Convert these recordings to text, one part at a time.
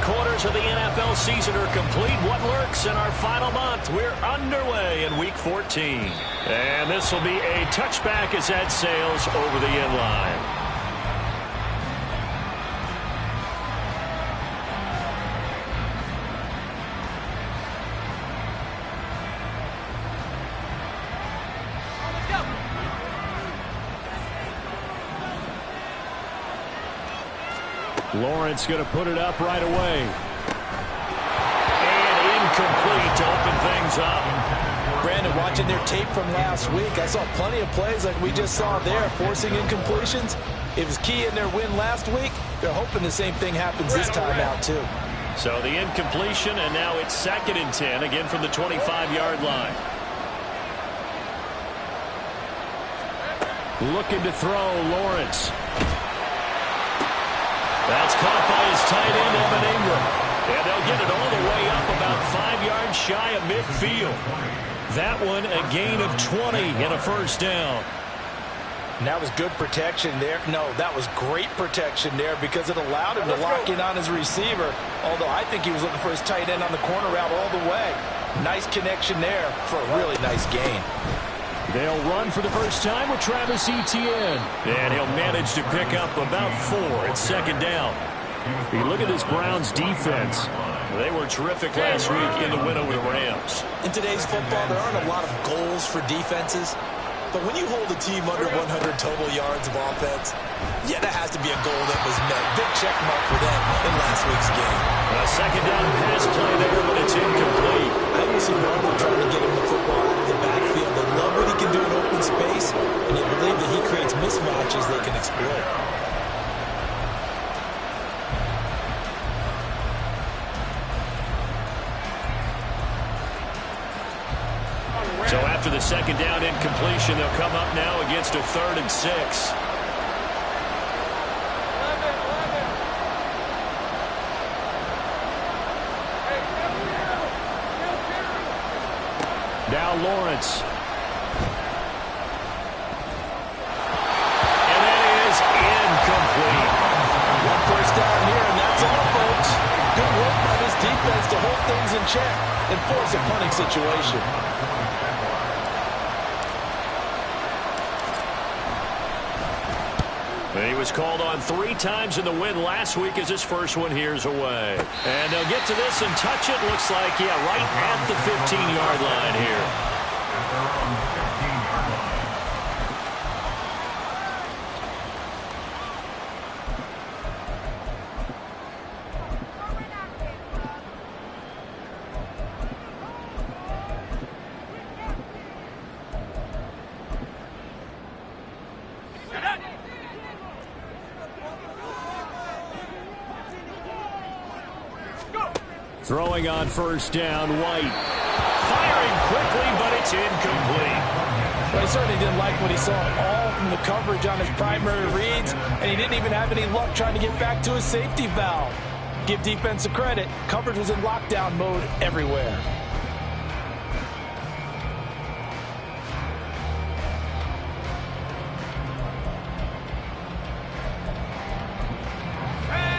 quarters of the NFL season are complete. What lurks in our final month? We're underway in Week 14. And this will be a touchback as that sails over the end line. Lawrence going to put it up right away. And incomplete to open things up. Brandon, watching their tape from last week, I saw plenty of plays like we just saw there, forcing incompletions. It was key in their win last week. They're hoping the same thing happens this time out, too. So the incompletion, and now it's 2nd and 10, again from the 25-yard line. Looking to throw, Lawrence. That's caught by his tight end, Evan Ingram. And they'll get it all the way up about 5 yards shy of midfield. That one a gain of 20 and a first down. And that was good protection there. No, that was great protection there because it allowed him to lock in on his receiver. Although I think he was looking for his tight end on the corner route all the way. Nice connection there for a really nice gain. They'll run for the first time with Travis Etienne. And he'll manage to pick up about 4 at 2nd down. You look at this Browns defense. They were terrific last week in the win over the Rams. In today's football, there aren't a lot of goals for defenses. But when you hold a team under 100 total yards of offense, yeah, that has to be a goal that was met. Big check mark for them in last week's game. A 2nd down pass play there, but it's incomplete. I think see Romo trying to get him the football out of the backfield. They love what he can do in open space, and they believe that he creates mismatches they can exploit. So after the 2nd down incompletion, they'll come up now against a 3rd and 6. Now Lawrence. And that is incomplete. One first down here, and that's all, folks. Good work by this defense to hold things in check and force a punting situation. He was called on 3 times in the win last week as his first one here's away. And they'll get to this and touch it. Looks like, yeah, right at the 15-yard line here. Throwing on first down, White. Firing quickly, but it's incomplete. Well, he certainly didn't like what he saw all from the coverage on his primary reads, and he didn't even have any luck trying to get back to his safety valve. Give defense a credit. Coverage was in lockdown mode everywhere.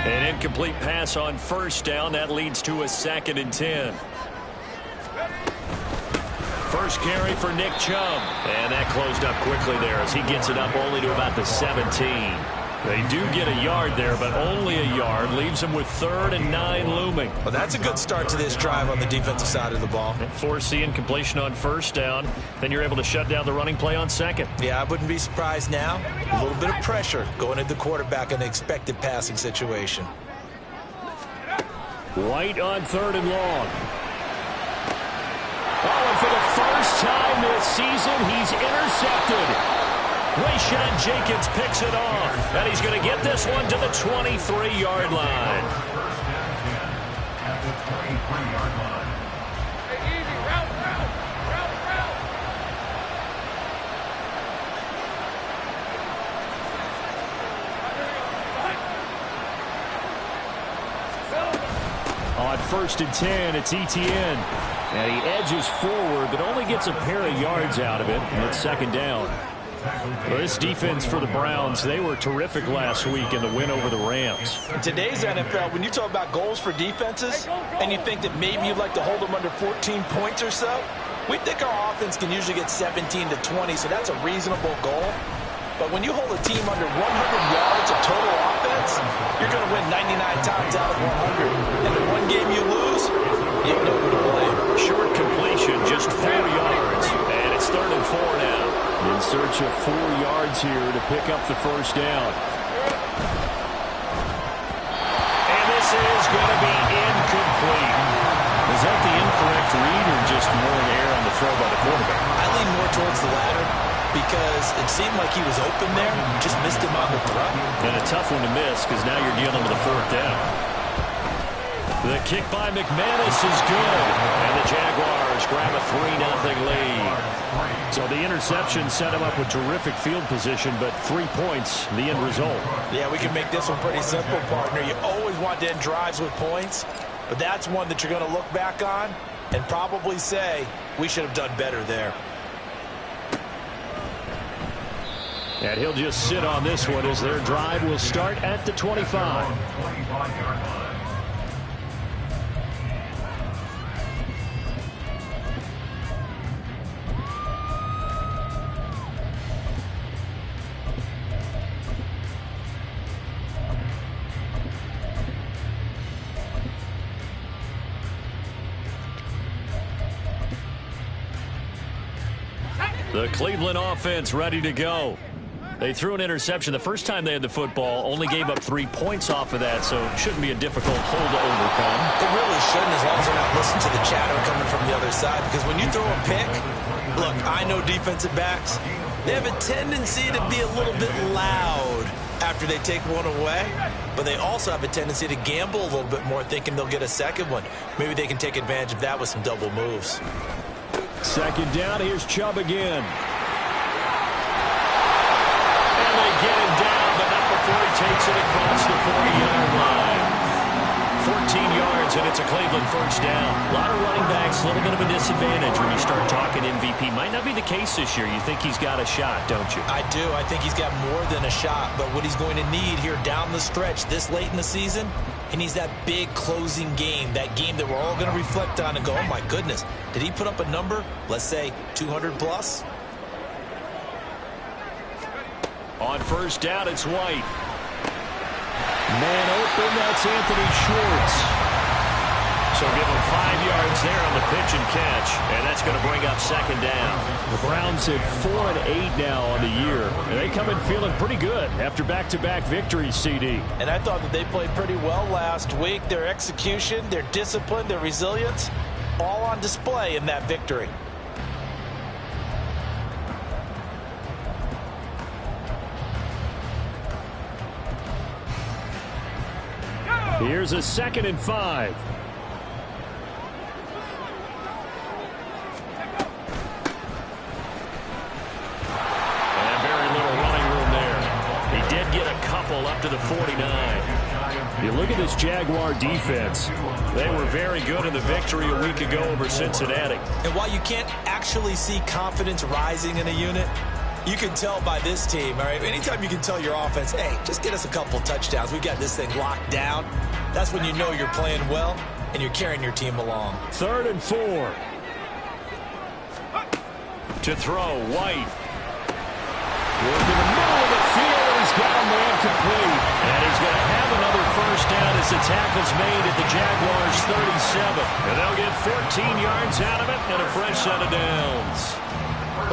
An incomplete pass on first down. That leads to a 2nd and 10. First carry for Nick Chubb. And that closed up quickly there as he gets it up only to about the 17. They do get a yard there, but only a yard. Leaves them with 3rd and 9 looming. Well, that's a good start to this drive on the defensive side of the ball. Force the incompletion on first down. Then you're able to shut down the running play on 2nd. Yeah, I wouldn't be surprised now. A little bit of pressure going at the quarterback in the expected passing situation. White on 3rd and long. Oh, and for the first time this season, he's intercepted. Rayshawn Jenkins picks it off, and he's going to get this one to the 23-yard line. On 1st and 10, it's Etienne. And he edges forward, but only gets a pair of yards out of it, and it's 2nd down. Well, this defense for the Browns, they were terrific last week in the win over the Rams. In today's NFL, when you talk about goals for defenses, and you think that maybe you'd like to hold them under 14 points or so, we think our offense can usually get 17 to 20, so that's a reasonable goal. But when you hold a team under 100 yards of total offense, you're going to win 99 times out of 100. And the one game you lose, you have no one to blame. Short completion, just 4 yards. And it's 3rd and 4 now. In search of 4 yards here to pick up the first down. And this is going to be incomplete. Is that the incorrect read or just more air on the throw by the quarterback? I lean more towards the latter because it seemed like he was open there, just missed him on the throw. And a tough one to miss because now you're dealing with a 4th down. The kick by McManus is good. And the Jaguars grab a 3-0 lead. So the interception set him up with terrific field position, but 3 points, the end result. Yeah, we can make this one pretty simple, partner. You always want to end drives with points, but that's one that you're going to look back on and probably say, we should have done better there. And he'll just sit on this one as their drive will start at the 25. The Cleveland offense ready to go. They threw an interception the first time they had the football, only gave up 3 points off of that, so it shouldn't be a difficult hole to overcome. It really shouldn't, as long as they're not listening to the chatter coming from the other side, because when you throw a pick, look, I know defensive backs, they have a tendency to be a little bit loud after they take one away, but they also have a tendency to gamble a little bit more, thinking they'll get a second one. Maybe they can take advantage of that with some double moves. 2nd down, here's Chubb again. And they get him down, but not before he takes it across the 40-yard line. 14 yards, and it's a Cleveland first down. A lot of running backs, a little bit of a disadvantage when you start talking MVP. Might not be the case this year. You think he's got a shot, don't you? I do. I think he's got more than a shot, but what he's going to need here down the stretch this late in the season, he needs that big closing game, that game that we're all going to reflect on and go, oh my goodness, did he put up a number, let's say 200 plus? On first down, it's White. Man open, that's Anthony Schwartz. So give him 5 yards there on the pitch and catch, and that's going to bring up 2nd down. The Browns at 4-8 now on the year, and they come in feeling pretty good after back-to-back victories, CD. And I thought that they played pretty well last week. Their execution, their discipline, their resilience, all on display in that victory. Here's a 2nd and 5. And very little running room there. He did get a couple up to the 49. You look at this Jaguar defense. They were very good in the victory a week ago over Cincinnati. And while you can't actually see confidence rising in a unit, you can tell by this team, all right? Anytime you can tell your offense, hey, just get us a couple touchdowns. We got this thing locked down. That's when you know you're playing well and you're carrying your team along. 3rd and 4. To throw, White. Working the middle of the field, and he's got a man complete. And he's going to have another first down as the tackle's made at the Jaguars' 37. And they'll get 14 yards out of it and a fresh set of downs.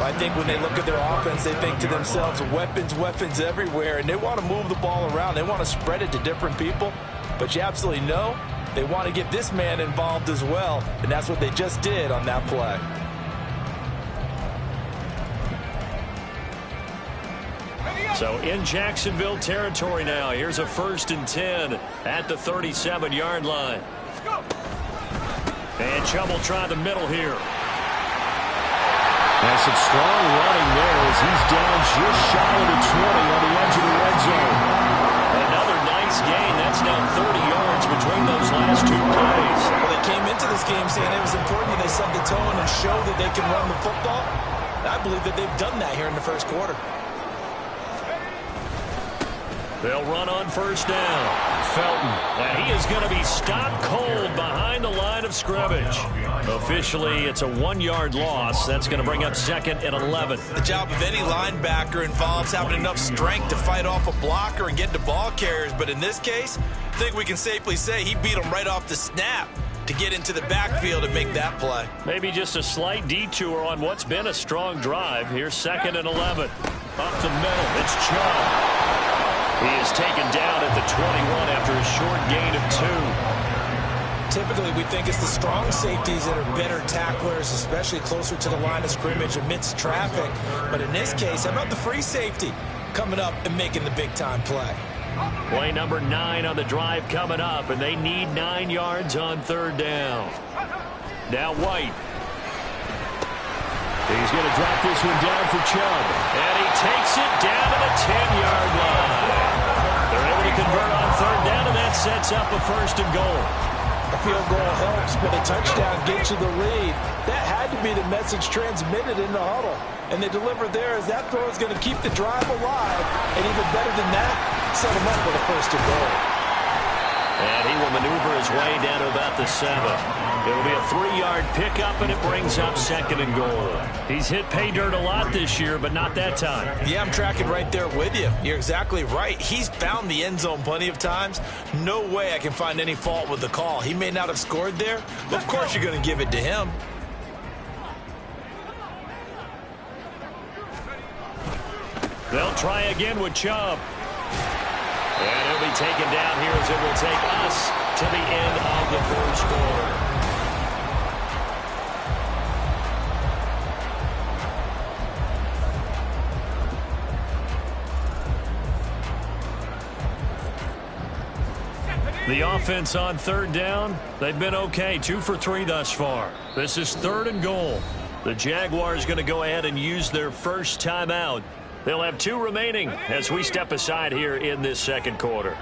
I think when they look at their offense, they think to themselves, weapons, weapons everywhere, and they want to move the ball around. They want to spread it to different people, but you absolutely know they want to get this man involved as well, and that's what they just did on that play. So in Jacksonville territory now, here's a 1st and 10 at the 37-yard line. And Chubb will try the middle here. That's some strong running there as he's down just shy of the 20 on the edge of the red zone. Another nice gain. That's now 30 yards between those last 2 plays. Well, they came into this game saying it was important that they set the tone and show that they can run the football. And I believe that they've done that here in the first quarter. They'll run on first down. Felton. And he is going to be stopped cold behind the line of scrimmage. Officially, it's a 1-yard loss. That's going to bring up 2nd and 11. The job of any linebacker involves having enough strength to fight off a blocker and get to ball carriers. But in this case, I think we can safely say he beat him right off the snap to get into the backfield and make that play. Maybe just a slight detour on what's been a strong drive. Here's 2nd and 11. Up the middle, it's Chubb. He is taken down at the 21 after a short gain of 2. Typically, we think it's the strong safeties that are better tacklers, especially closer to the line of scrimmage amidst traffic. But in this case, how about the free safety coming up and making the big-time play? Play number 9 on the drive coming up, and they need 9 yards on 3rd down. Now White. He's going to drop this one down for Chubb. And he takes it down to the 10-yard line. They're able to convert on 3rd down, and that sets up a 1st and goal. A field goal helps, but a touchdown gets you the lead. That had to be the message transmitted in the huddle. And they delivered there as that throw is going to keep the drive alive. And even better than that, set him up with a 1st and goal. And he will maneuver his way down to about the 7. It'll be a 3-yard pickup, and it brings up 2nd and goal. He's hit pay dirt a lot this year, but not that time. Yeah, I'm tracking right there with you. You're exactly right. He's found the end zone plenty of times. No way I can find any fault with the call. He may not have scored there, but of course you're going to give it to him. They'll try again with Chubb. And he'll be taken down here as it will take us to the end of the 1st quarter. The offense on 3rd down, they've been okay, 2 for 3 thus far. This is 3rd and goal. The Jaguars going to go ahead and use their first timeout. They'll have 2 remaining as we step aside here in this 2nd quarter.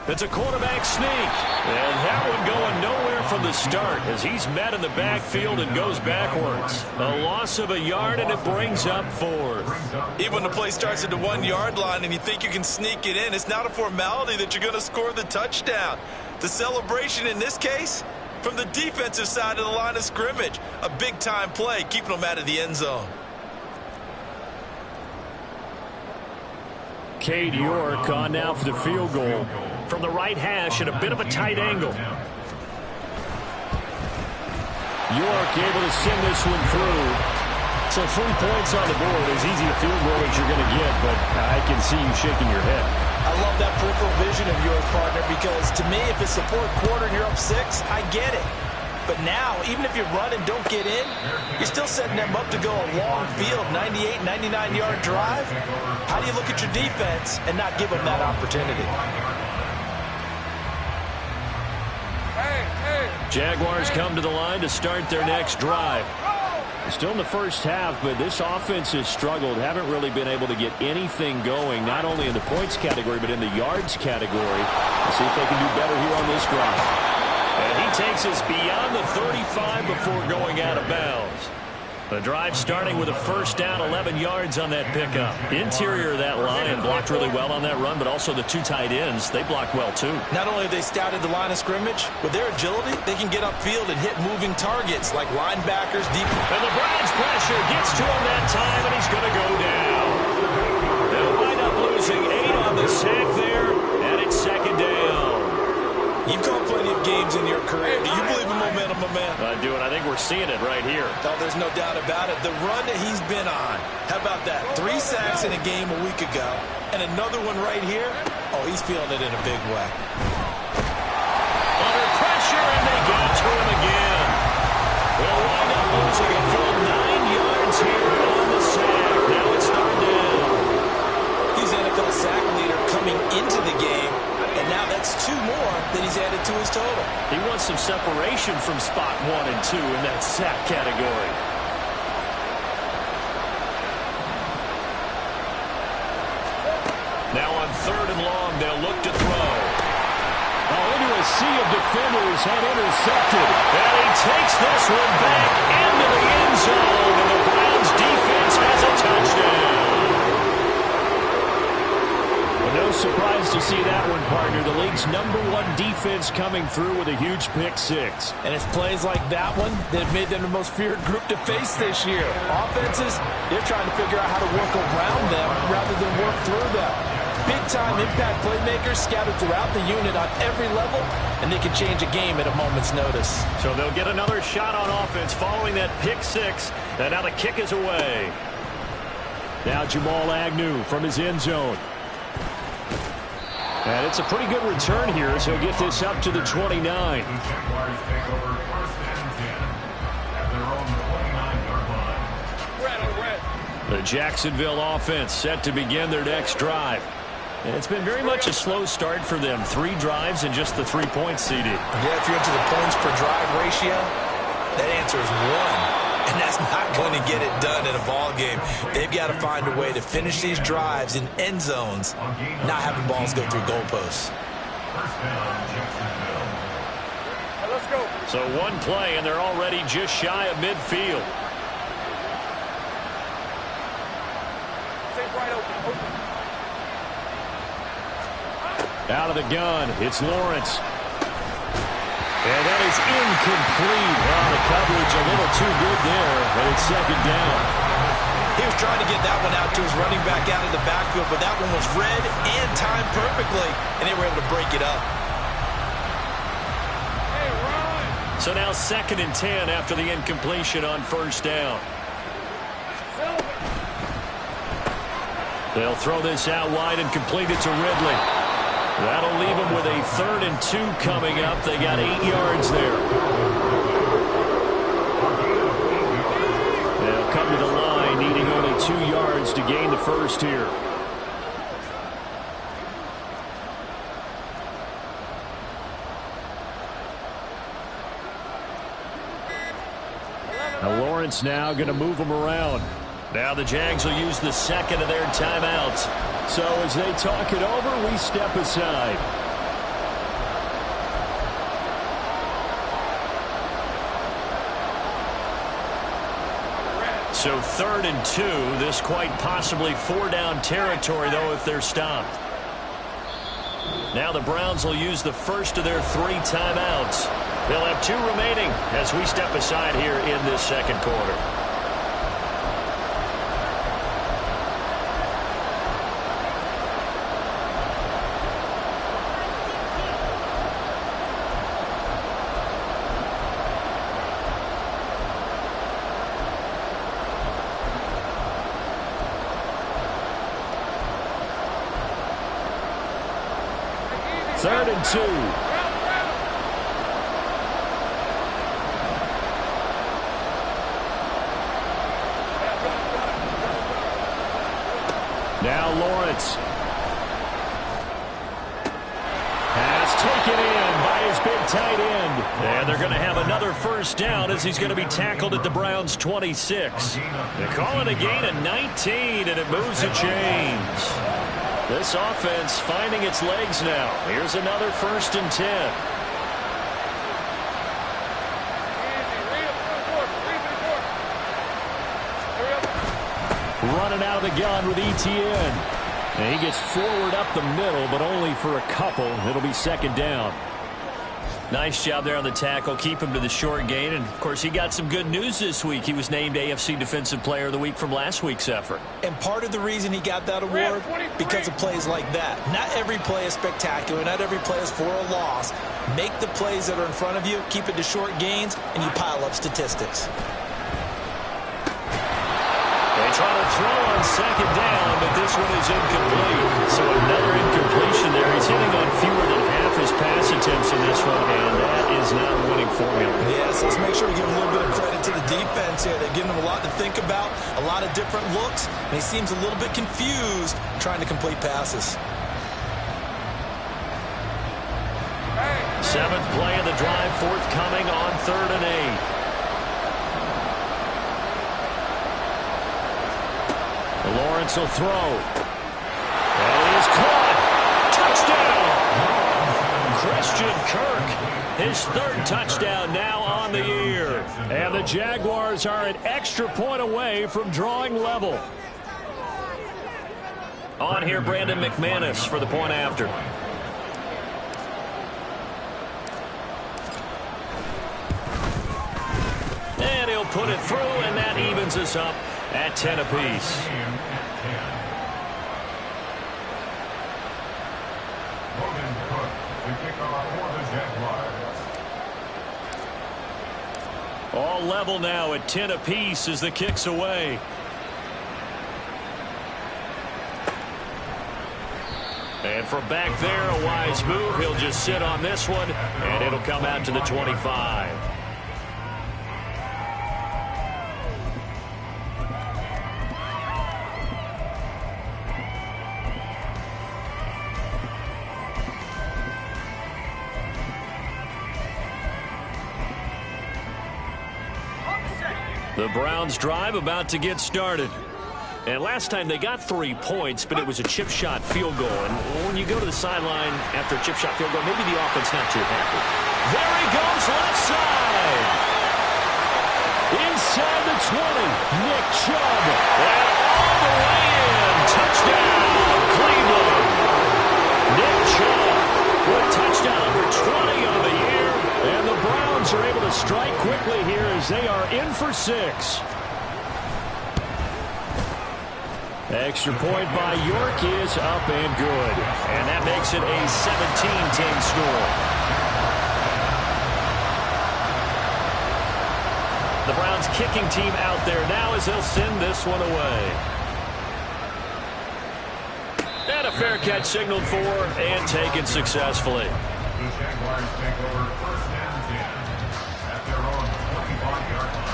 It's a quarterback sneak. And that one going nowhere from the start as he's met in the backfield and goes backwards. A loss of a yard, and it brings up 4th. Even when the play starts at the 1-yard line and you think you can sneak it in, it's not a formality that you're going to score the touchdown. The celebration in this case, from the defensive side of the line of scrimmage, a big-time play, keeping them out of the end zone. Cade York on now for the field goal from the right hash at a bit of a tight angle. York able to send this one through. So 3 points on the board. As easy a field goal as you're going to get, but I can see you shaking your head. I love that peripheral vision of yours, partner, because to me, if it's the 4th quarter and you're up 6, I get it. But now, even if you run and don't get in, you're still setting them up to go a long field, 98, 99-yard drive. How do you look at your defense and not give them that opportunity? Jaguars come to the line to start their next drive. Still in the first half, but this offense has struggled. Haven't really been able to get anything going, not only in the points category, but in the yards category. Let's see if they can do better here on this drive. And he takes us beyond the 35 before going out of bounds. The drive starting with a 1st down, 11 yards on that pickup. Interior of that line blocked really well on that run, but also the 2 tight ends, they blocked well too. Not only have they scouted the line of scrimmage, with their agility, they can get upfield and hit moving targets like linebackers deep. And the Browns pressure gets to him that time, and he's going to go down. They'll wind up losing 8 on the sack there, and it's 2nd down. You've called plenty of games in your career. Do you believe in momentum, my man? I do, and I think we're seeing it right here. Oh, there's no doubt about it. The run that he's been on. How about that? 3 sacks in a game a week ago, and another one right here. Oh, he's feeling it in a big way. Under pressure, and they get to him again. They'll wind up losing a full 9 yards here on the sack. Now it's 3rd down. He's NFL sack leader coming into the game. And now that's 2 more that he's added to his total. He wants some separation from spot 1 and 2 in that sack category. Now on 3rd and long, they'll look to throw. Oh, into a sea of defenders and intercepted. And he takes this one back into the end zone. And the Browns defense has a touchdown. No surprise to see that one, partner. The league's #1 defense coming through with a huge pick six. And it's plays like that one that have made them the most feared group to face this year. Offenses, they're trying to figure out how to work around them rather than work through them. Big-time impact playmakers scattered throughout the unit on every level, and they can change a game at a moment's notice. So they'll get another shot on offense following that pick six, and now the kick is away. Now Jamal Agnew from his end zone. And it's a pretty good return here as he'll get this up to the 29. The Jacksonville offense set to begin their next drive. And it's been very much a slow start for them. 3 drives and just the 3 points CD. Yeah, if you're into the points per drive ratio, that answer is 1. And that's not going to get it done in a ball game. They've got to find a way to finish these drives in end zones, not having balls go through goalposts. Let's go. So one play, and they're already just shy of midfield. Stay right open. Out of the gun, it's Lawrence. And that is incomplete. Well, the coverage a little too good there, and it's second down. He was trying to get that one out to his running back out of the backfield, but that one was read and timed perfectly, and they were able to break it up. Hey, run. So now 2nd and 10 after the incompletion on first down. They'll throw this out wide and complete it to Ridley. That'll leave them with a 3rd and 2 coming up. They got 8 yards there. They'll come to the line, needing only 2 yards to gain the first here. Now Lawrence now going to move them around. Now the Jags will use the 2nd of their timeouts. So as they talk it over, we step aside. So 3rd and 2. This quite possibly 4-down territory, though, if they're stopped. Now the Browns will use the first of their 3 timeouts. They'll have 2 remaining as we step aside here in this second quarter. Third and 2. Now Lawrence. Pass taken in by his big tight end. And they're going to have another first down as he's going to be tackled at the Browns' 26. They call it a gain of 19, and it moves the chains. This offense finding its legs now. Here's another 1st and 10. Running out of the gun with Etienne. And he gets forward up the middle, but only for a couple. It'll be 2nd down. Nice job there on the tackle. Keep him to the short gain. And, of course, he got some good news this week. He was named AFC Defensive Player of the Week from last week's effort. And part of the reason he got that award, because of plays like that. Not every play is spectacular. Not every play is for a loss. Make the plays that are in front of you, keep it to short gains, and you pile up statistics. They try to throw on 2nd down, but this one is incomplete. So another incompletion there. He's hitting on fewer than half his pass attempts in this one, and that is not a winning formula. Yes, let's make sure we give a little bit of credit to the defense here. They're giving him a lot to think about, a lot of different looks, and he seems a little bit confused trying to complete passes. 7th play of the drive, forthcoming on 3rd and 8. Lawrence will throw. And he is caught. Touchdown! Christian Kirk, his 3rd touchdown now on the year. And the Jaguars are an extra point away from drawing level. On here, Brandon McManus for the point after. And he'll put it through, and that evens us up at 10 apiece. All level now at 10 apiece as the kick's away. And from back there, a wise move. He'll just sit on this one, and it'll come out to the 25. The Browns drive about to get started. And last time they got 3 points, but it was a chip shot field goal. And when you go to the sideline after a chip shot field goal, maybe the offense not too happy. There he goes, left side. Inside the 20, Nick Chubb. And all the way in. Touchdown, Cleveland. Nick Chubb with touchdown number 20 on the year. And the Browns are able to strike quickly here as they are in for 6. Extra point by York is up and good. And that makes it a 17-10 score. The Browns kicking team out there now as they'll send this one away. And a fair catch signaled for and taken successfully. The Jaguars take over first and 10 at their own 25-yard line.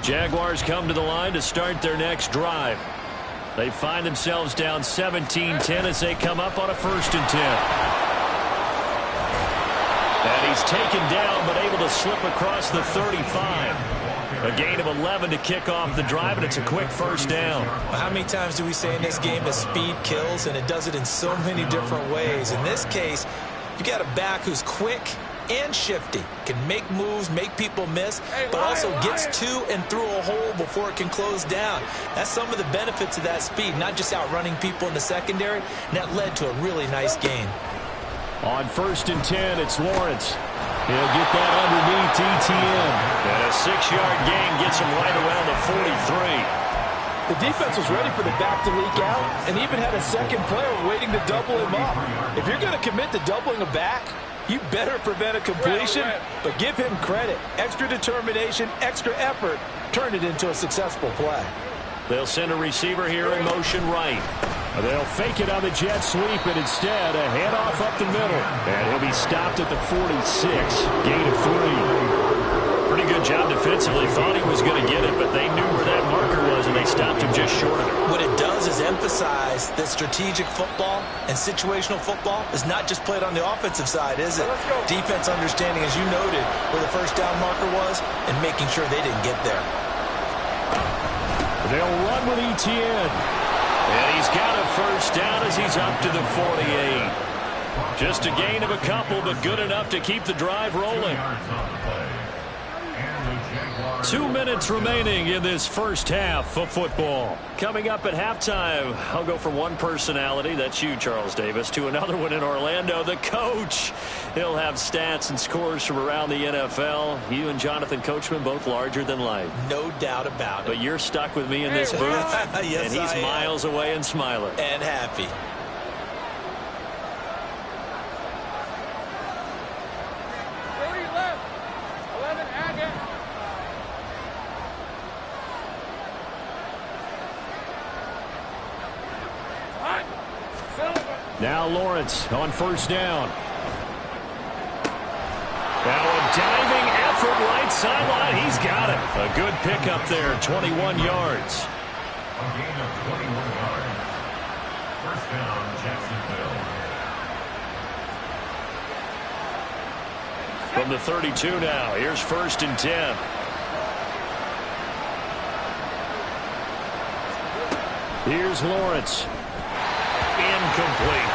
Jaguars come to the line to start their next drive. They find themselves down 17-10 as they come up on a 1st and 10. And he's taken down but able to slip across the 35. A gain of 11 to kick off the drive, and it's a quick 1st down. How many times do we say in this game that speed kills, and it does it in so many different ways? In this case, you got a back who's quick and shifty, can make moves, make people miss, but also gets to and through a hole before it can close down. That's some of the benefits of that speed, not just outrunning people in the secondary, and that led to a really nice gain. On 1st and 10, it's Lawrence. He'll get that underneath ETN. And a 6-yard gain gets him right around the 43. The defense was ready for the back to leak out and even had a second player waiting to double him up. If you're going to commit to doubling a back, you better prevent a completion, but give him credit. Extra determination, extra effort, turned it into a successful play. They'll send a receiver here in motion right. They'll fake it on the jet sweep, and instead a handoff up the middle. And he'll be stopped at the 46, gain of 3. Pretty good job defensively. Thought he was going to get it, but they knew where that marker was, and they stopped him just short of it. What it does is emphasize that strategic football and situational football is not just played on the offensive side, is it? Defense understanding, as you noted, where the 1st down marker was and making sure they didn't get there. They'll run with ETN. And he's got a 1st down as he's up to the 48. Just a gain of a couple, but good enough to keep the drive rolling. 2 minutes remaining in this 1st half of football. Coming up at halftime, I'll go from one personality, that's you, Charles Davis, to another one in Orlando, the coach. He'll have stats and scores from around the NFL. You and Jonathan Coachman, both larger than life. No doubt about it. But you're stuck with me in this booth, yes, and he's miles away and smiling. And happy. Now Lawrence on 1st down. Now a diving effort right sideline. He's got it. A good pickup there, 21 yards. A gain of 21 yards. 1st down, Jacksonville. From the 32 now, here's 1st and 10. Here's Lawrence. Incomplete.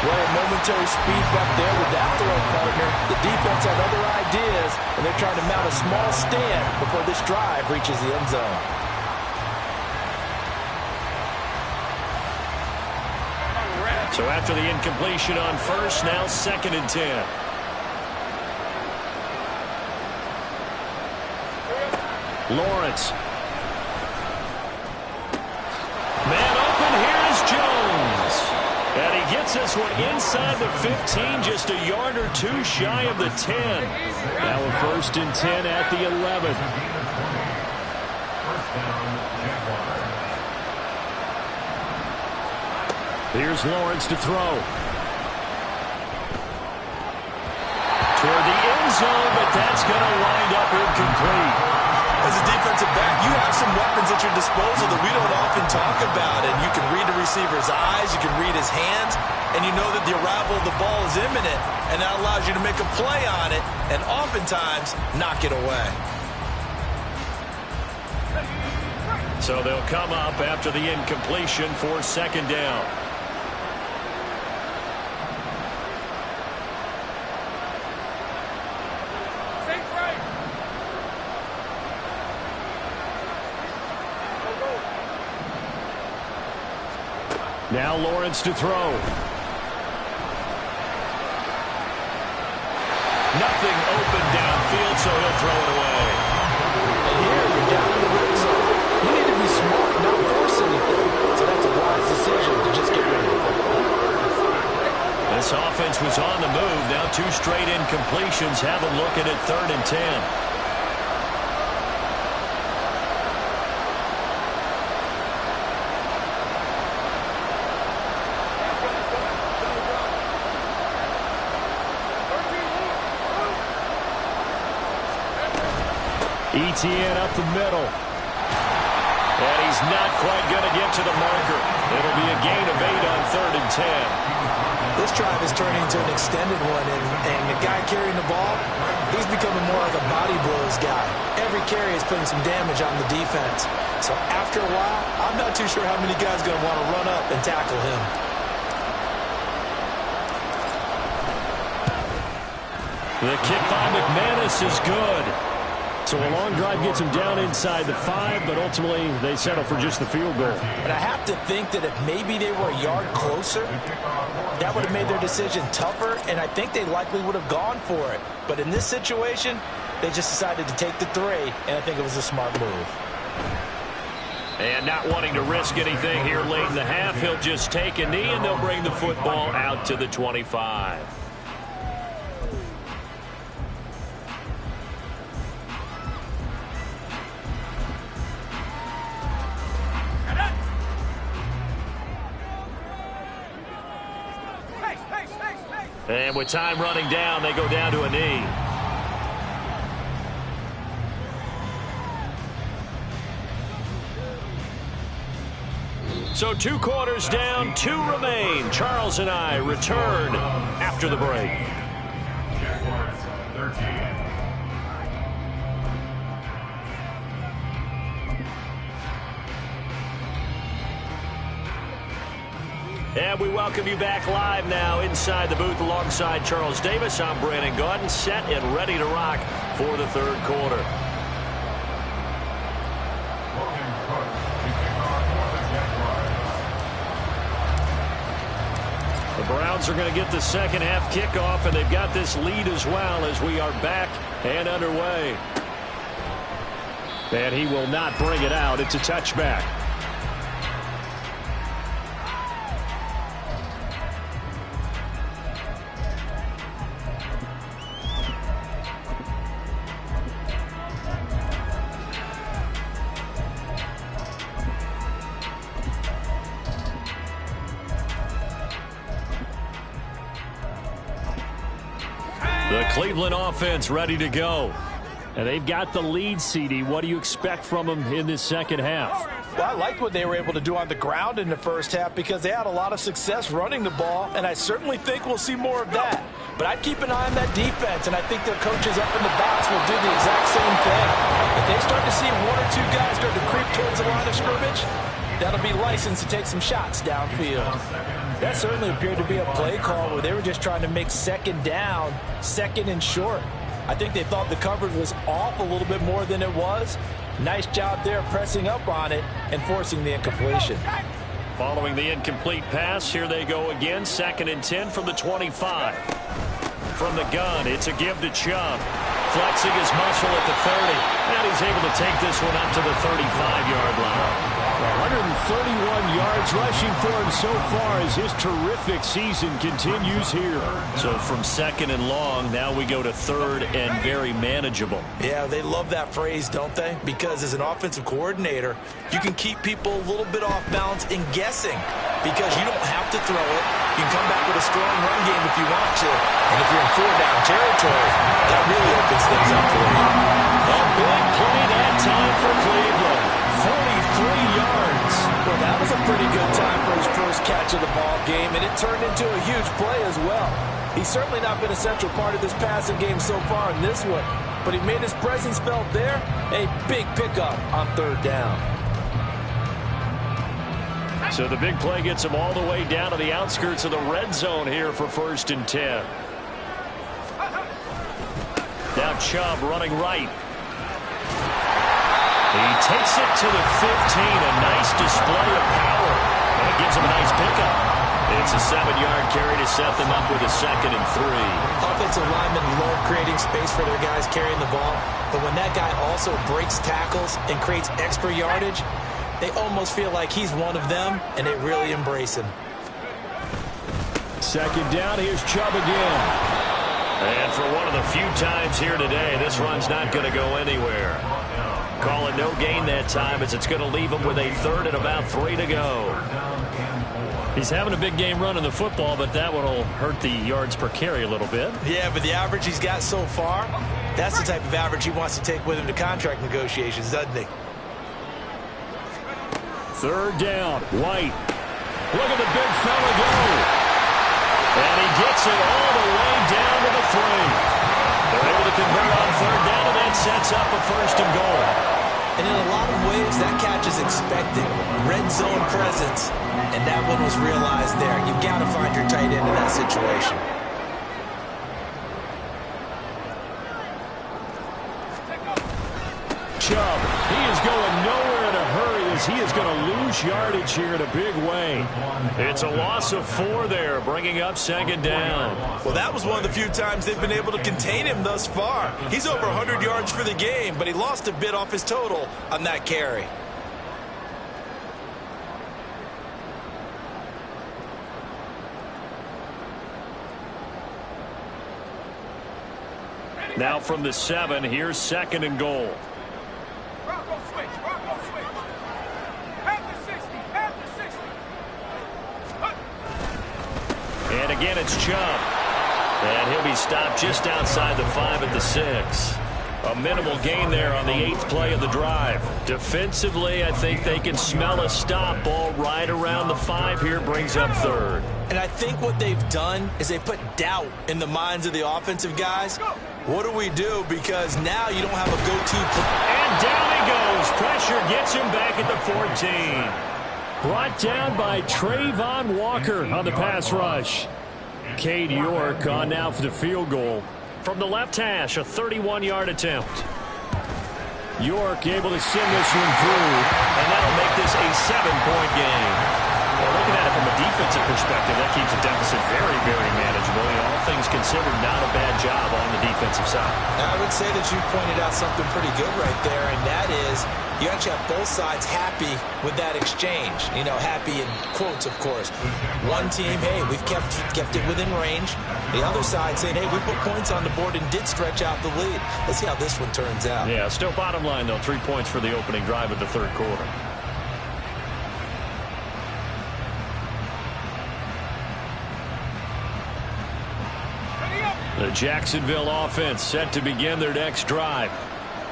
Well, a momentary speed bump there with that throw partner. The defense had other ideas, and they're trying to mount a small stand before this drive reaches the end zone. So after the incompletion on first, now 2nd and 10. Lawrence. Man open, here's Jones. And he gets this one inside the 15, just a yard or two shy of the 10. Now a 1st and 10 at the 11. Here's Lawrence to throw. Toward the end zone, but that's going to wind up incomplete. As a defensive back, you have some weapons at your disposal that we don't often talk about. And you can read the receiver's eyes, you can read his hands, and you know that the arrival of the ball is imminent, and that allows you to make a play on it and oftentimes knock it away. So they'll come up after the incompletion for 2nd down. Now Lawrence to throw. Nothing open downfield, so he'll throw it away. And here, you're down in the red zone. You need to be smart, not force anything. So that's a wise decision to just get rid of the football. This offense was on the move. Now 2 straight incompletions have them looking at 3rd and 10. ETN up the middle. And he's not quite going to get to the marker. It'll be a gain of 8 on 3rd and 10. This drive is turning into an extended one, and the guy carrying the ball, he's becoming more like a body blows guy. Every carry is putting some damage on the defense. So after a while, I'm not too sure how many guys are going to want to run up and tackle him. The kick by McManus is good. So a long drive gets him down inside the 5, but ultimately they settle for just the field goal. And I have to think that if maybe they were a yard closer, that would have made their decision tougher, and I think they likely would have gone for it. But in this situation, they just decided to take the 3, and I think it was a smart move. And not wanting to risk anything here late in the half, he'll just take a knee, and they'll bring the football out to the 25. And with time running down, they go down to a knee. So 2 quarters down, 2 remain. Charles and I return after the break. Jaguars 13. And we welcome you back live now inside the booth alongside Charles Davis. I'm Brandon Gaudin, set and ready to rock for the 3rd quarter. The Browns are going to get the 2nd half kickoff, and they've got this lead as well as we are back and underway. And he will not bring it out. It's a touchback. The Cleveland offense ready to go. And they've got the lead, CD. What do you expect from them in this 2nd half? Well, I liked what they were able to do on the ground in the 1st half because they had a lot of success running the ball, and I certainly think we'll see more of that. But I'd keep an eye on that defense, and I think their coaches up in the box will do the exact same thing. If they start to see 1 or 2 guys start to creep towards the line of scrimmage, that'll be licensed to take some shots downfield. That certainly appeared to be a play call where they were just trying to make second down, second and short. I think they thought the coverage was off a little bit more than it was. Nice job there pressing up on it and forcing the incompletion. Following the incomplete pass, here they go again. 2nd and 10 from the 25. From the gun, it's a give to Chubb. Flexing his muscle at the 30. And he's able to take this one up to the 35-yard line. 131 yards rushing for him so far as his terrific season continues here. So from 2nd and long, now we go to 3rd and very manageable. Yeah, they love that phrase, don't they? Because as an offensive coordinator, you can keep people a little bit off balance and guessing because you don't have to throw it. You can come back with a strong run game if you want to. And if you're in 4-down territory, that really opens things up for you. A big play that time for Cleveland. 43 yards. Well, that was a pretty good time for his first catch of the ball game, and it turned into a huge play as well. He's certainly not been a central part of this passing game so far in this one, but he made his presence felt there. A big pickup on 3rd down. So the big play gets him all the way down to the outskirts of the red zone here for 1st and 10. Now Chubb running right. He takes it to the 15. A nice display of power. And it gives him a nice pickup. It's a 7-yard carry to set them up with a 2nd and 3. Offensive linemen love creating space for their guys carrying the ball, but when that guy also breaks tackles and creates extra yardage, they almost feel like he's one of them, and they really embrace him. 2nd down, here's Chubb again. And for one of the few times here today, this run's not going to go anywhere. Call it no gain that time as it's going to leave him with a 3rd and about 3 to go. He's having a big game running the football, but that one will hurt the yards per carry a little bit. Yeah, but the average he's got so far, that's the type of average he wants to take with him to contract negotiations, doesn't he? 3rd down, White. Look at the big fella go. And he gets it all the way down to the 3. They're able to convert on 3rd down, and that sets up a 1st and goal. And in a lot of ways, that catch is expected. Red zone presence, and that one was realized there. You've got to find your tight end in that situation. Chubb, he is going nowhere in a hurry as he is going to lose yardage here in a big way. It's a loss of 4 there, bringing up 2nd down. Well, that was one of the few times they've been able to contain him thus far. He's over 100 yards for the game, but he lost a bit off his total on that carry. Now from the 7, here's 2nd and goal. Bronco switch. Bronco switch. Half the 60. Half the 60. And again, it's Chubb. And he'll be stopped just outside the 5 at the 6. A minimal gain there on the 8th play of the drive. Defensively, I think they can smell a stop. Ball right around the 5 here, brings up 3rd. And I think what they've done is they put doubt in the minds of the offensive guys. What do we do? Because now you don't have a go-to. And down he goes. Pressure gets him back at the 14. Brought down by Trayvon Walker on the pass rush. Cade York on now for the field goal. From the left hash, a 31-yard attempt. York able to send this one through. And that'll make this a 7-point game. Well, looking at it from a defensive perspective, that keeps the deficit very, very manageable. You know, all things considered, not a bad job on the defensive side. I would say that you've pointed out something pretty good right there, and that is you actually have both sides happy with that exchange. You know, happy in quotes, of course. One team, hey, we've kept it within range. The other side saying, hey, we put points on the board and did stretch out the lead. Let's see how this one turns out. Yeah, still bottom line, though, 3 points for the opening drive of the 3rd quarter. The Jacksonville offense set to begin their next drive.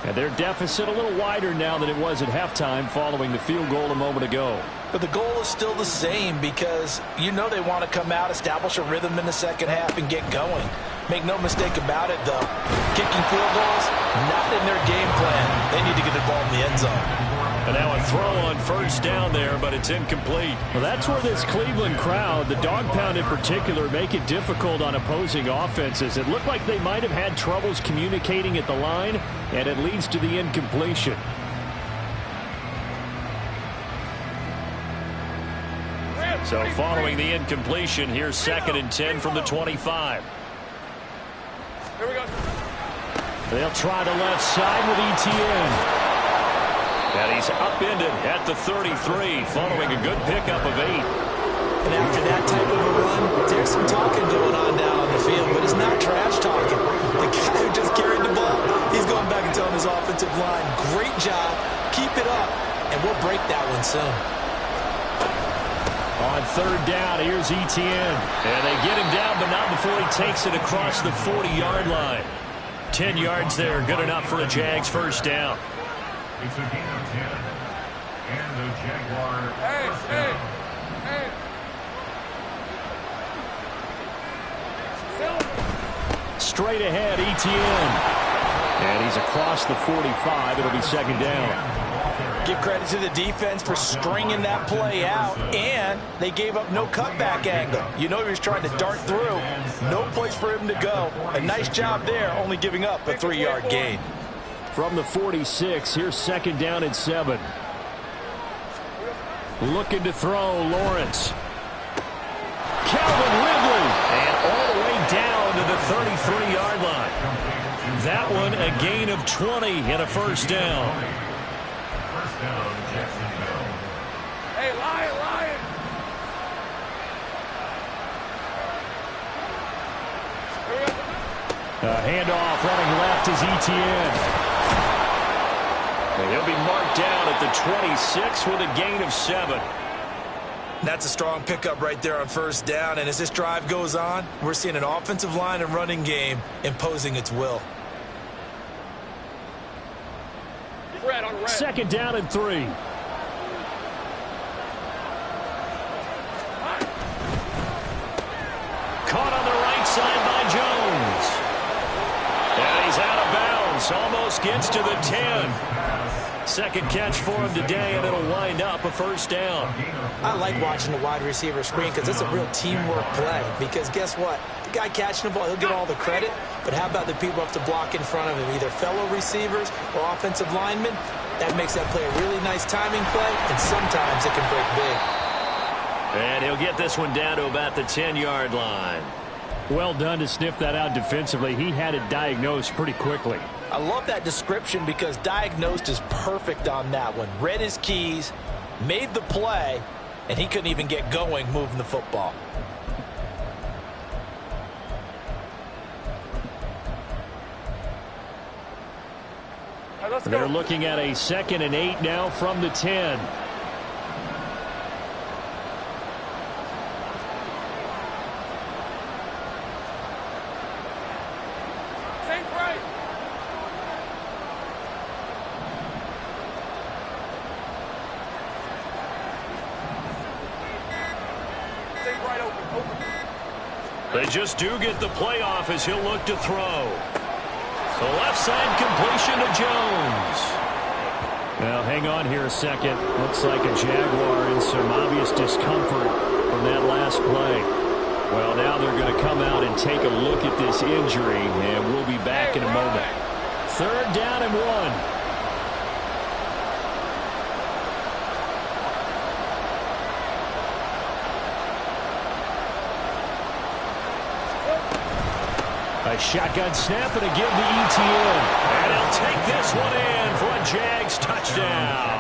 And their deficit a little wider now than it was at halftime following the field goal a moment ago. But the goal is still the same because you know they want to come out, establish a rhythm in the second half, and get going. Make no mistake about it, though. Kicking field goals, not in their game plan. They need to get the ball in the end zone. A And now a throw on first down there, but it's incomplete. Well, that's where this Cleveland crowd, the dog pound in particular, make it difficult on opposing offenses. It looked like they might have had troubles communicating at the line, and it leads to the incompletion. So following the incompletion, here's 2nd and 10 from the 25. Here we go. They'll try the left side with ETN. And he's upended at the 33, following a good pickup of 8. And after that type of a run, there's some talking going on down on the field, but it's not trash talking. The guy who just carried the ball, he's going back and telling his offensive line, great job, keep it up, and we'll break that one soon. On 3rd down, here's ETN. And they get him down, but not before he takes it across the 40-yard line. 10 yards there, good enough for a Jags first down. It's a gain of 10. And the Jaguar first down. Straight ahead, ETN. And he's across the 45. It'll be 2nd down. Give credit to the defense for stringing that play out, and they gave up no cutback angle. You know he was trying to dart through. No place for him to go. A nice job there, only giving up a 3-yard gain. From the 46, here's 2nd down and 7. Looking to throw, Lawrence. Calvin Ridley. And all the way down to the 33-yard line. That one a gain of 20 and a first down. First down, Jacksonville. Hey, Lion. A handoff running left is ETN. And he'll be marked down at the 26 with a gain of 7. That's a strong pickup right there on first down, and as this drive goes on, we're seeing an offensive line and running game imposing its will. Red on red. 2nd down and 3. Caught on the right side by Jones. And he's out of bounds. Almost gets to the 10. Second catch for him today, and it'll wind up a first down. I like watching the wide receiver screen because it's a real teamwork play. Because guess what? The guy catching the ball, he'll get all the credit. But how about the people up to block in front of him, either fellow receivers or offensive linemen? That makes that play a really nice timing play, and sometimes it can break big. And he'll get this one down to about the 10-yard line. Well done to sniff that out defensively. He had it diagnosed pretty quickly. I love that description because diagnosed is perfect on that one. Read his keys, made the play, and he couldn't even get going moving the football. Hey, let's They're go. looking at a 2nd and 8 now from the 10. Think right. Think right, open. They just do get the playoff as he'll look to throw. The left side completion to Jones. Now, hang on here a second. Looks like a Jaguar in some obvious discomfort from that last play. Well, now they're going to come out and take a look at this injury, and we'll be back in a moment. 3rd down and 1. A shotgun snap and a give to ETN. And he'll take this one in for a Jags touchdown.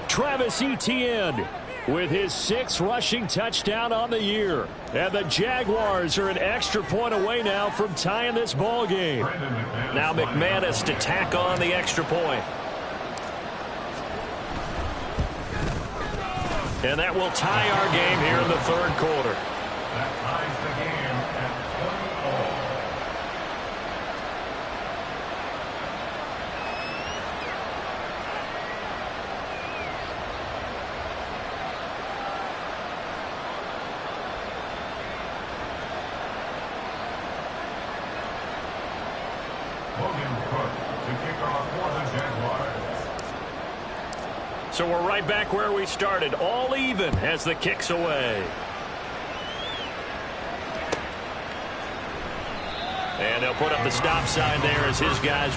Travis Etienne with his 6th rushing touchdown on the year. And the Jaguars are an extra point away now from tying this ball game. Now McManus to tack on the extra point. And that will tie our game here in the 3rd quarter. That ties the game at 20-all. Logan Cook to kick off for the Jaguars. So we're right back where we started, all even as the kick's away. And they'll put up the stop sign there as his guys...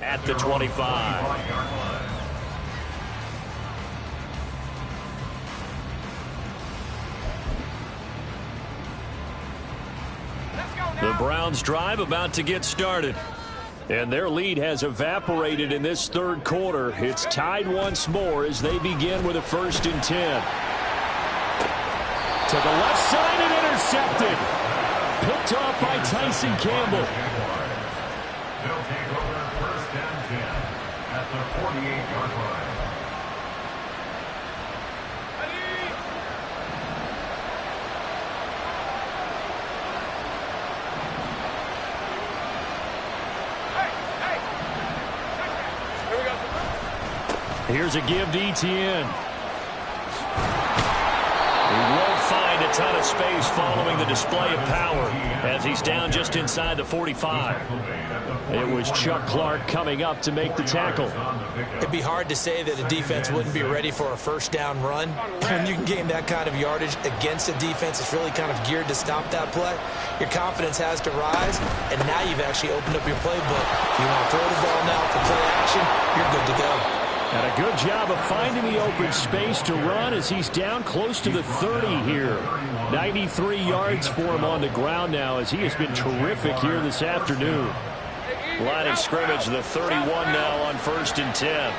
at the 25. The Browns drive about to get started. And their lead has evaporated in this third quarter. It's tied once more as they begin with a 1st and 10. To the left side and intercepted. Picked off by Tyson Campbell. They'll take over 1st and 10 at the 48-yard line. Here's a give to Etienne. He won't find a ton of space following the display of power as he's down just inside the 45. It was Chuck Clark coming up to make the tackle. It'd be hard to say that a defense wouldn't be ready for a 1st down run. When you can gain that kind of yardage against a defense that's really kind of geared to stop that play, your confidence has to rise, and now you've actually opened up your playbook. If you want to throw the ball now for play action, you're good to go. And a good job of finding the open space to run as he's down close to the 30 here. 93 yards for him on the ground now as he has been terrific here this afternoon. Line of scrimmage, the 31 now on 1st and 10.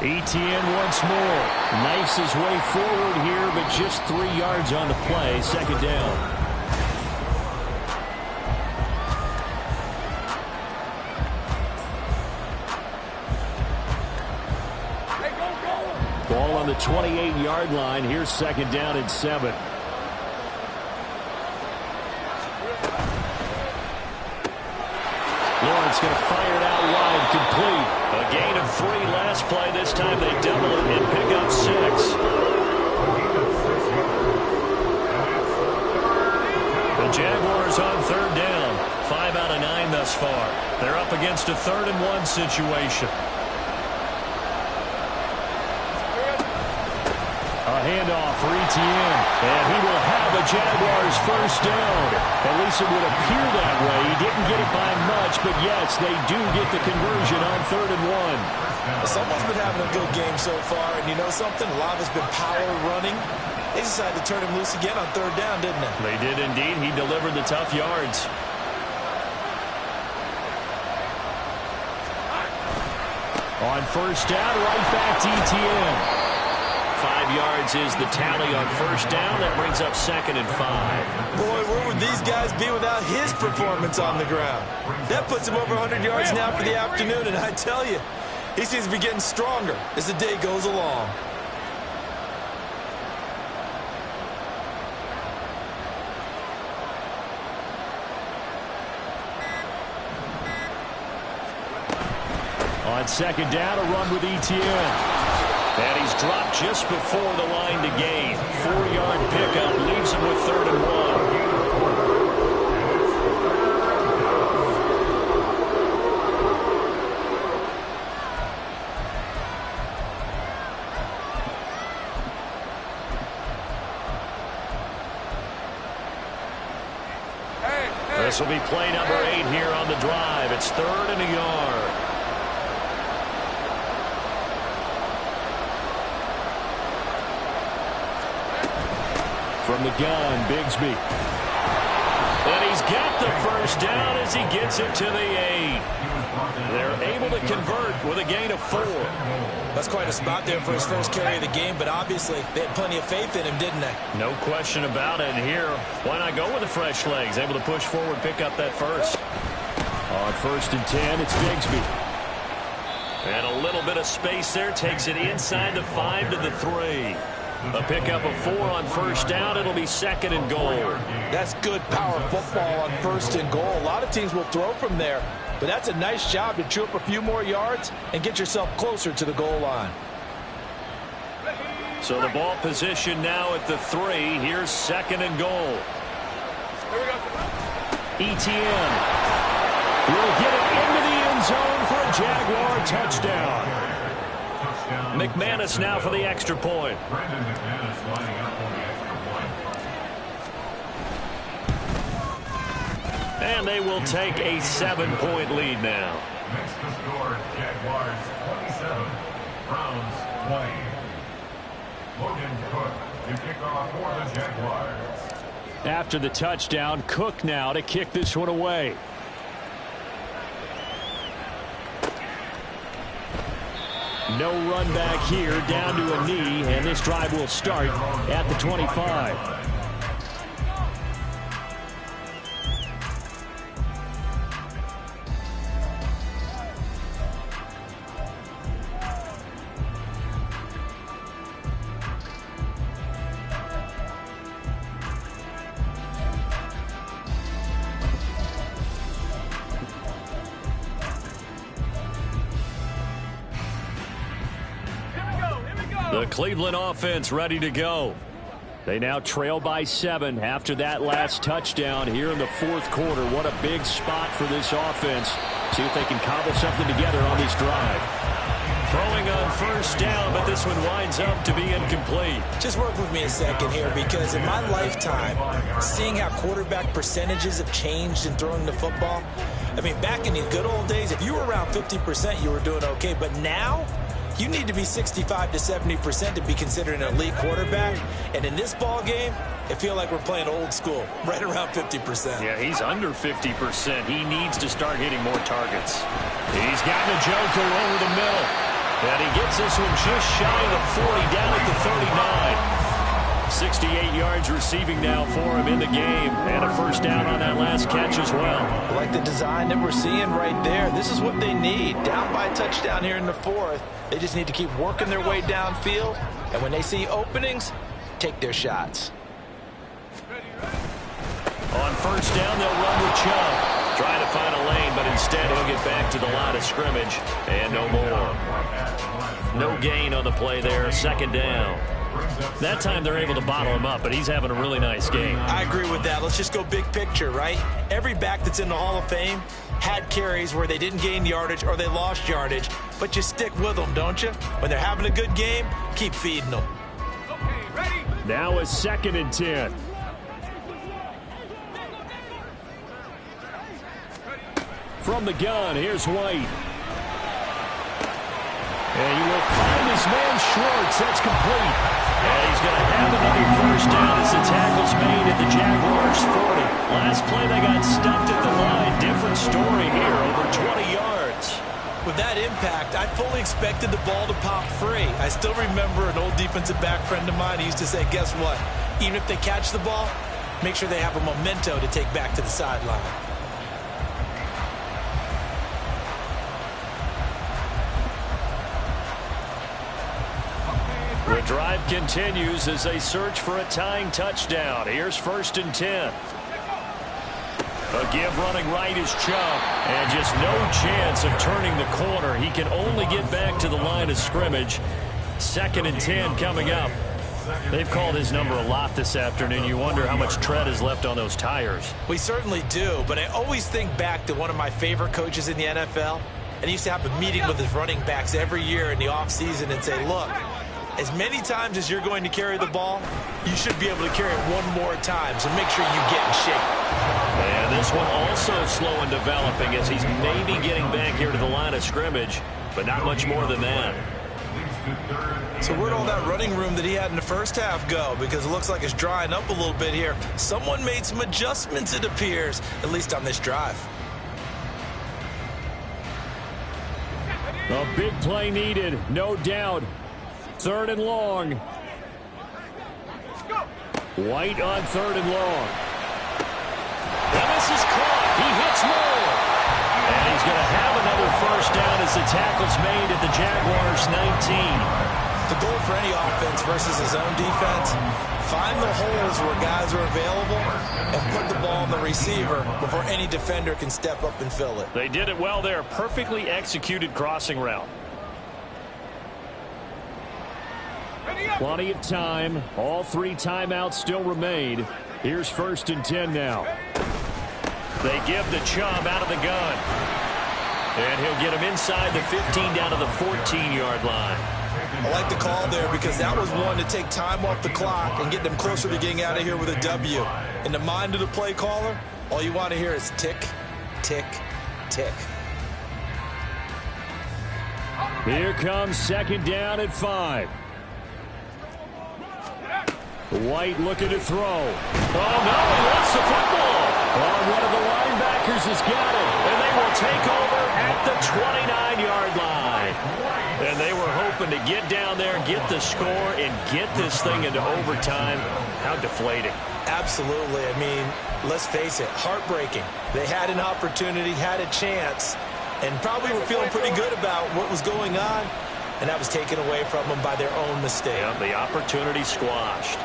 Etienne once more. Knifes his way forward here, but just 3 yards on the play. 2nd down. Ball on the 28-yard line. Here's 2nd down and 7. Lawrence going to fire it out wide, complete. A gain of 3 last play. This time they double it and pick up 6. The Jaguars on 3rd down. 5 out of 9 thus far. They're up against a 3rd and 1 situation. A handoff for Etienne, and he will have a Jaguars 1st down. At least it would appear that way. He didn't get it by much, but yes, they do get the conversion on 3rd and 1. Someone's been having a good game so far, and you know something? A lot of it's been power running. They decided to turn him loose again on 3rd down, didn't they? They did indeed. He delivered the tough yards. On 1st down, right back to Etienne. 5 yards is the tally on 1st down. That brings up 2nd and 5. Boy, where would these guys be without his performance on the ground? That puts him over 100 yards now for the afternoon, and I tell you, he seems to be getting stronger as the day goes along. On 2nd down, a run with Etienne. And he's dropped just before the line to gain. 4-yard pickup leaves him with 3rd and 1. This will be play number 8 here on the drive. It's 3rd and a yard. From the gun, Bigsby. And he's got the 1st down as he gets it to the 8. They're able to convert with a gain of 4. That's quite a spot there for his first carry of the game, but obviously they had plenty of faith in him, didn't they? No question about it. And here, why not go with the fresh legs? Able to push forward, pick up that first. On 1st and 10, it's Bigsby. And a little bit of space there. Takes it inside the 5 to the 3. A pickup of 4 on 1st down. It'll be 2nd and goal. That's good power football on 1st and goal. A lot of teams will throw from there, but that's a nice job to chew up a few more yards and get yourself closer to the goal line. So the ball position now at the 3. Here's 2nd and goal. ETN will get it into the end zone for a Jaguar touchdown. McManus now for the extra point. Brandon McManus lining up for the extra point. And they will take a 7-point lead now. Makes the score Jaguars 27, Browns 20. Logan Cook to kick off for the Jaguars. After the touchdown, Cook now to kick this one away. No run back here, down to a knee, and this drive will start at the 25. The Cleveland offense ready to go. They now trail by 7 after that last touchdown here in the 4th quarter. What a big spot for this offense. See if they can cobble something together on this drive. Throwing on 1st down, but this one winds up to be incomplete. Just work with me a second here, because in my lifetime, seeing how quarterback percentages have changed in throwing the football, I mean, back in the good old days, if you were around 50%, you were doing okay. But now, you need to be 65 to 70% to be considered an elite quarterback. And in this ball game, I feel like we're playing old school, right around 50%. Yeah, he's under 50%. He needs to start hitting more targets. He's got the joker over the middle. And he gets this one just shy of the 40, down at the 39. 68 yards receiving now for him in the game. And a 1st down on that last catch as well. I like the design that we're seeing right there. This is what they need. Down by a touchdown here in the 4th. They just need to keep working their way downfield. And when they see openings, take their shots. On 1st down, they'll run with Chubb. Trying to find a lane, but instead he'll get back to the line of scrimmage. And no more. No gain on the play there. 2nd down. That time they're able to bottle him up, but he's having a really nice game. I agree with that. Let's just go big picture, right? Every back that's in the Hall of Fame had carries where they didn't gain yardage or they lost yardage, but you stick with them, don't you? When they're having a good game, keep feeding them. Okay, ready? Now a 2nd and 10. From the gun, here's White. And you will find his man Schwartz. That's complete. And he's going to have another 1st down as the tackle's made at the Jaguars 40. Last play they got stuffed at the line. Different story here, over 20 yards. With that impact, I fully expected the ball to pop free. I still remember an old defensive back friend of mine who used to say, guess what? Even if they catch the ball, make sure they have a memento to take back to the sideline. The drive continues as they search for a tying touchdown. Here's 1st and 10. A give running right is Chubb. And just no chance of turning the corner. He can only get back to the line of scrimmage. 2nd and 10 coming up. They've called his number a lot this afternoon. You wonder how much tread is left on those tires. We certainly do, but I always think back to one of my favorite coaches in the NFL. And he used to have a meeting with his running backs every year in the offseason and say, look, as many times as you're going to carry the ball, you should be able to carry it one more time, so make sure you get in shape. And this one also slow in developing as he's maybe getting back here to the line of scrimmage, but not much more than that. So where'd all that running room that he had in the 1st half go? Because it looks like it's drying up a little bit here. Someone made some adjustments, it appears, at least on this drive. A big play needed, no doubt. 3rd and long. White on 3rd and long. And this is caught. He hits Moore. And he's going to have another first down as the tackle's made at the Jaguars' 19. The goal for any offense versus his own defense, find the holes where guys are available and put the ball on the receiver before any defender can step up and fill it. They did it well there. Perfectly executed crossing route. Plenty of time. All 3 timeouts still remain. Here's 1st and 10 now. They give the Chubb out of the gun. And he'll get him inside the 15 down to the 14-yard line. I like the call there because that was one to take time off the clock and get them closer to getting out of here with a W. In the mind of the play caller, all you want to hear is tick, tick, tick. Here comes 2nd down at 5. White looking to throw. Oh, no, he lost the football. Oh, one of the linebackers has got it. And they will take over at the 29-yard line. And they were hoping to get down there, get the score, and get this thing into overtime. How deflating. Absolutely. I mean, let's face it, heartbreaking. They had an opportunity, had a chance, and probably were feeling pretty good about what was going on, and that was taken away from them by their own mistake. Yeah, the opportunity squashed.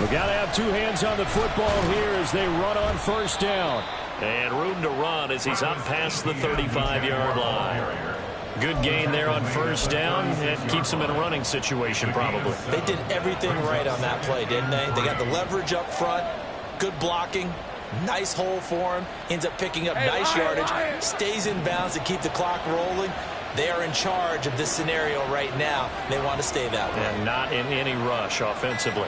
We got to have 2 hands on the football here as they run on 1st down. And room to run as he's up past the 35-yard line. Good gain there on 1st down. It keeps him in a running situation probably. They did everything right on that play, didn't they? They got the leverage up front, good blocking, nice hole for him, ends up picking up nice yardage, stays in bounds to keep the clock rolling. They are in charge of this scenario right now. They want to stay that way. And not in any rush offensively.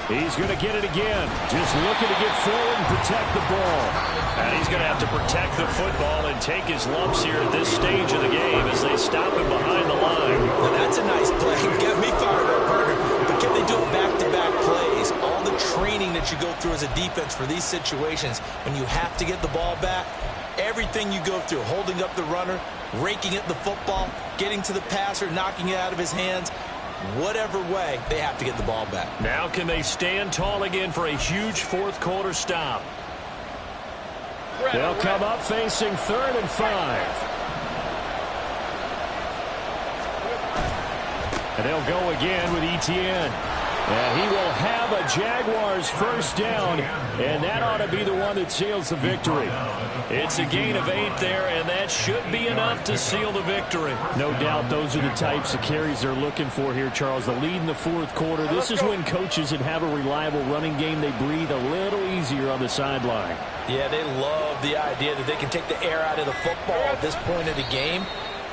He's going to get it again. Just looking to get forward and protect the ball. And he's going to have to protect the football and take his lumps here at this stage of the game as they stop him behind the line. Well, that's a nice play. Get me fired up, partner. But can they do it back-to-back plays? All the training that you go through as a defense for these situations, when you have to get the ball back, everything you go through, holding up the runner, raking at the football, getting to the passer, knocking it out of his hands, whatever way, they have to get the ball back. Now can they stand tall again for a huge 4th quarter stop? They'll come up facing 3rd and 5. And they'll go again with Etienne. And he will have a Jaguars 1st down, and that ought to be the one that seals the victory. It's a gain of 8 there, and that should be enough to seal the victory. No doubt those are the types of carries they're looking for here, Charles. The lead in the 4th quarter. This is when coaches that have a reliable running game, they breathe a little easier on the sideline. Yeah, they love the idea that they can take the air out of the football at this point of the game.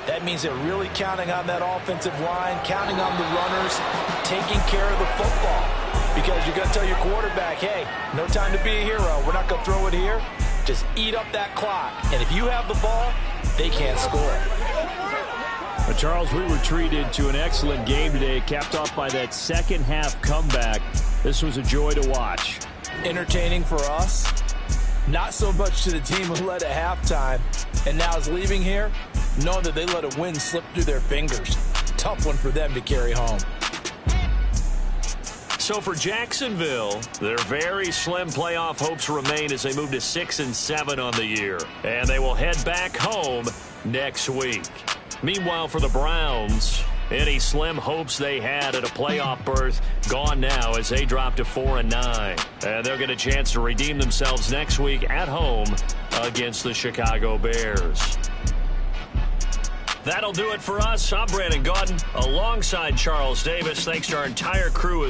That means they're really counting on that offensive line, counting on the runners, taking care of the football. Because you're going to tell your quarterback, hey, no time to be a hero. We're not going to throw it here. Just eat up that clock. And if you have the ball, they can't score. But Charles, we were treated to an excellent game today, capped off by that 2nd half comeback. This was a joy to watch. Entertaining for us. Not so much to the team who led at halftime and now is leaving here, knowing that they let a win slip through their fingers. Tough one for them to carry home. So for Jacksonville, their very slim playoff hopes remain as they move to 6-7 on the year. And they will head back home next week. Meanwhile, for the Browns, any slim hopes they had at a playoff berth gone now as they drop to 4-9. And they'll get a chance to redeem themselves next week at home against the Chicago Bears. That'll do it for us. I'm Brandon Gaudin alongside Charles Davis. Thanks to our entire crew.